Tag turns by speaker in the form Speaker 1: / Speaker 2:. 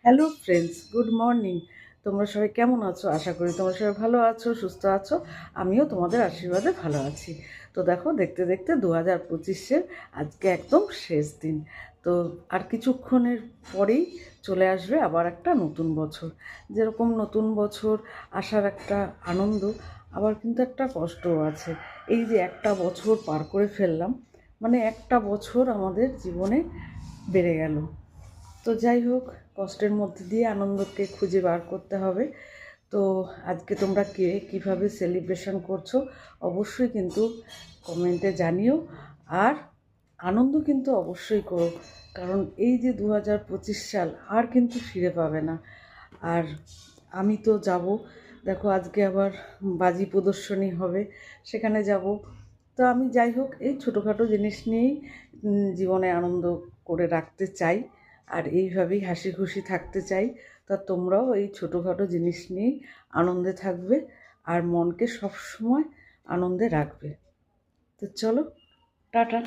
Speaker 1: Hello friends, good morning. তোমরা সবাই কেমন আছো? আশা করি তোমরা সবাই ভালো আছো, সুস্থ আছো। আমিও তোমাদের আশীর্বাদে ভালো আছি। তো দেখো, দেখতে দেখতে 2025-এর আজকে একদম শেষ দিন। তো আর কিছুক্ষণের পরেই চলে আসবে আবার একটা নতুন বছর। যেরকম নতুন বছর আসার একটা আনন্দ, আবার কিন্তু একটা কষ্টও আছে। এই যে একটা বছর পার করে ফেললাম, মানে একটা বছর আমাদের জীবনে বেড়ে গেল। তো যাই হোক, কষ্টের মধ্যে দিয়ে আনন্দকে খুঁজে বার করতে হবে। তো আজকে তোমরা কে কীভাবে সেলিব্রেশন করছো অবশ্যই কিন্তু কমেন্টে জানিও। আর আনন্দ কিন্তু অবশ্যই করো, কারণ এই যে 2025 সাল আর কিন্তু ফিরে পাবে না। আর আমি তো যাব, দেখো আজকে আবার বাজি প্রদর্শনী হবে, সেখানে যাব। তো আমি যাই হোক, এই ছোটোখাটো জিনিস নিয়েই জীবনে আনন্দ করে রাখতে চাই, আর এইভাবেই হাসি খুশি থাকতে চাই। তা তোমরাও এই ছোটোখাটো জিনিস নিয়েই আনন্দে থাকবে আর মনকে সবসময় আনন্দে রাখবে। তো চলো, টাটা।